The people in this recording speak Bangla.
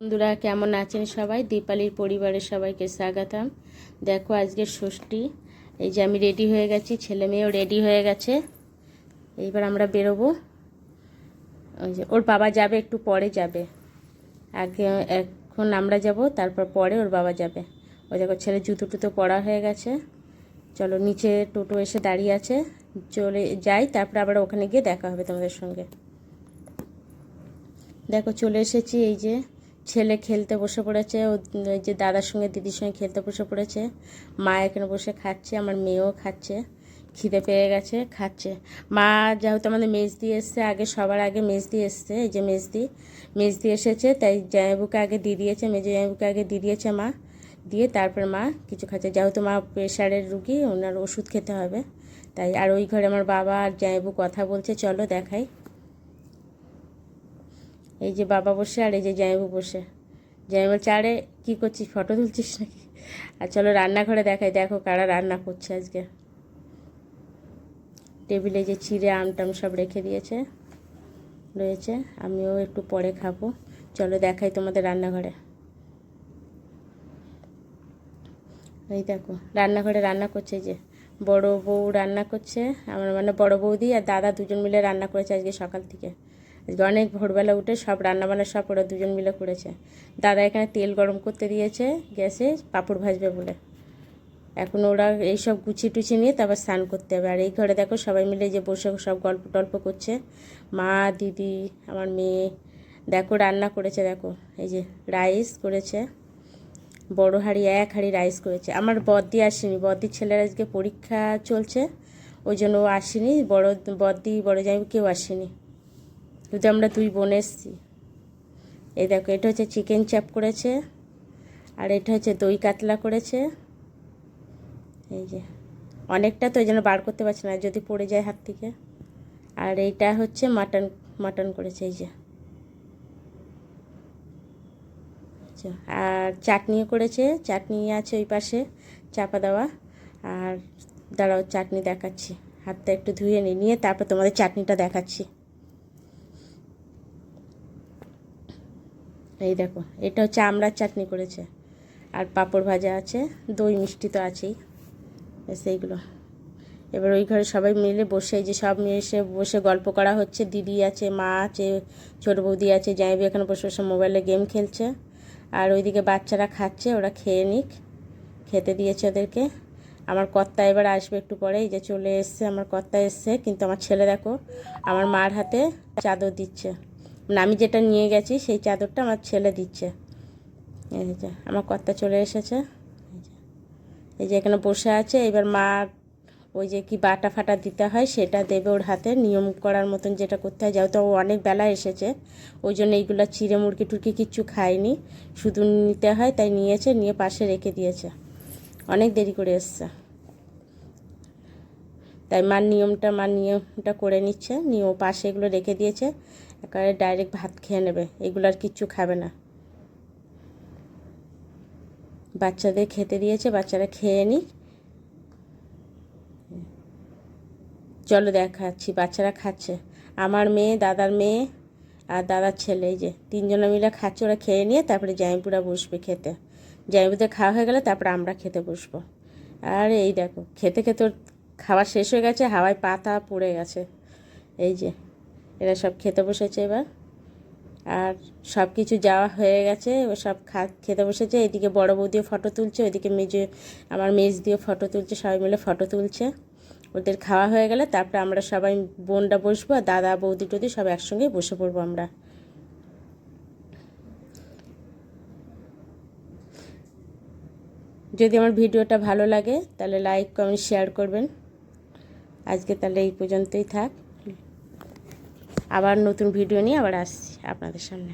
বন্ধুরা কেমন আছেন সবাই? দীপালির পরিবারের সবাইকে স্বাগতম। দেখো আজকে ষষ্ঠী। এই যে আমি রেডি হয়ে গেছি, ছেলে মেয়েও রেডি হয়ে গেছে। এইবার আমরা বেরোবো। ওই যে ওর বাবা যাবে, একটু পরে যাবে। আগে এখন আমরা যাব, তারপর পরে ওর বাবা যাবে। ওই দেখো ছেলে জুতো টুতো পরা হয়ে গেছে। চলো, নিচে টোটো এসে দাঁড়িয়ে আছে, চলে যাই, তারপরে আবার ওখানে গিয়ে দেখা হবে তোমাদের সঙ্গে। দেখো চলে এসেছি। এই যে ছেলে খেলতে বসে পড়েছে, ওই যে দাদার সঙ্গে দিদির সঙ্গে খেলতে বসে পড়েছে। মা এখানে বসে খাচ্ছে, আমার মেয়েও খাচ্ছে, খিদে পেয়ে গেছে, খাচ্ছে। মা যেহেতু আমাদের মেজদি এসছে, আগে সবার আগে মেজদি এসছে। এই যে মেজদি এসেছে, তাই জামাইবাবুকে আগে দিয়ে দিয়েছে, মেজো জামাইবাবুকে আগে দিয়ে দিয়েছে মা। দিয়ে তারপর মা কিছু খাচ্ছে, যেহেতু মা প্রেশারের রুগী, ওনার ওষুধ খেতে হবে তাই। আর ওই ঘরে আমার বাবা আর জামাইবাবু কথা বলছে, চলো দেখাই। এই যে বাবা বসে আর এই যে জামাইবাবু বসে। জামাই বলছে, আরে কী করছিস, ফটো তুলছিস নাকি? আর চলো রান্নাঘরে দেখাই, দেখো কারা রান্না করছে আজকে। টেবিলে যে চিড়ে আমটাম সব রেখে দিয়েছে রয়েছে, আমিও একটু পরে খাবো। চলো দেখাই তোমাদের রান্নাঘরে। এই দেখো রান্নাঘরে রান্না করছে, যে বড় বউ রান্না করছে, আমার মানে বড় বৌদি আর দাদা দুজন মিলে রান্না করেছে আজকে সকাল থেকে। আজকে অনেক ভোরবেলা উঠে সব রান্নাবান্না সব ওরা দুজন মিলে করেছে। দাদা এখানে তেল গরম করতে দিয়েছে গ্যাসে, পাঁপড় ভাজবে বলে। এখন ওরা এইসব গুছিয়ে টুছিয়ে নিয়ে তারপর স্নান করতে হবে। আর এই ঘরে দেখো সবাই মিলে যে বসে সব গল্প টল্প করছে, মা দিদি আমার মেয়ে। দেখো রান্না করেছে, দেখো এই যে রাইস করেছে, বড় হাঁড়ি, এক হাঁড়ি রাইস করেছে। আমার বদ্দি আসেনি, বদ্দির ছেলের আজকে পরীক্ষা চলছে, ওই জন্য ও আসেনি। বদ্দি বড় জামাই কেউ আসেনি, শুধু আমরা দুই বোন এসছি। এই দেখো এটা হচ্ছে চিকেন চাপ করেছে, আর এটা হচ্ছে দই কাতলা করেছে। এই যে অনেকটা, তো এই জন্য বার করতে পারছি না, যদি পড়ে যায় হাত থেকে। আর এইটা হচ্ছে মাটন করেছে, এই যে। আর চাটনিও করেছে, চাটনি আছে ওই পাশে চাপা দেওয়া। আর দাঁড়াও চাটনি দেখাচ্ছি, হাতটা একটু ধুয়ে নিয়ে তারপর তোমাদের চাটনিটা দেখাচ্ছি। এই দেখো এটা হচ্ছে আমড়ার চাটনি করেছে, আর পাঁপড় ভাজা আছে, দই মিষ্টি তো আছেই, সেইগুলো। এবার ওই ঘরে সবাই মিলে বসে, এই যে সব মিলে এসে বসে গল্প করা হচ্ছে। দিদি আছে, মা আছে, ছোটো বৌদি আছে, জামাইবাবু এখানে বসে বসে মোবাইলে গেম খেলছে। আর ওইদিকে বাচ্চারা খাচ্ছে, ওরা খেয়ে নিক, খেতে দিয়েছে ওদেরকে। আমার কর্তা এবার আসবে একটু পরে, এই যে চলে এসছে আমার কর্তা এসছে। কিন্তু আমার ছেলে দেখো আমার মার হাতে চাদর দিচ্ছে, মানে আমি যেটা নিয়ে গেছি সেই চাদরটা আমার ছেলে দিচ্ছে। এই যে আমার কর্তা চলে এসেছে, এই যে এখানে বসে আছে। এবার মা ওই যে কি বাটা ফাটা দিতে হয় সেটা দেবে ওর হাতে, নিয়ম করার মতন যেটা করতে হয়। যেহেতু ও অনেক বেলা এসেছে, ওই জন্য এইগুলো চিড়ে মুরগি টুরকি কিচ্ছু খায়নি, শুধু নিতে হয়, তাই নিয়েছে, নিয়ে পাশে রেখে দিয়েছে। অনেক দেরি করে এসছে, তাই মার নিয়মটা করে নিচ্ছে, নিয়ে ও পাশে এগুলো রেখে দিয়েছে। একেবারে ডাইরেক্ট ভাত খেয়ে নেবে, এগুলো আর কিচ্ছু খাবে না। বাচ্চাদের খেতে দিয়েছে, বাচ্চারা খেয়ে নিক। চলো দেখাচ্ছি, বাচ্চারা খাচ্ছে, আমার মেয়ে, দাদার মেয়ে আর দাদার ছেলে, এই যে তিনজনে মিলে খাচ্ছে। ওরা খেয়ে নিয়ে তারপরে জামাইবাবুরা বসবে খেতে। জামাইবাবুদের খাওয়া হয়ে গেলে তারপরে আমরা খেতে বসবো। আর এই দেখো খেতে খেতে ওর খাওয়া শেষ হয়ে গেছে, হাওয়ায় পাতা পড়ে গেছে। এই যে এরা সব খেতে বসেছে এবার। আর সব কিছু যাওয়া হয়ে গেছে, ও সব খেতে বসেছে। এদিকে বড় বৌদিও ফটো তুলছে, ওইদিকে আমার মেজ দিয়েও ফটো তুলছে, সবাই মিলে ফটো তুলছে। ওদের খাওয়া হয়ে গেলে তারপরে আমরা সবাই বোনরা বসবো, আর দাদা বৌদি টৌদি সব একসঙ্গেই বসে পড়বো আমরা। যদি আমার ভিডিওটা ভালো লাগে তাহলে লাইক কমেন্ট শেয়ার করবেন। আজকে তাহলে এই পর্যন্তই থাক, আবার নতুন ভিডিও নিয়ে আবার আসছি আপনাদের সামনে।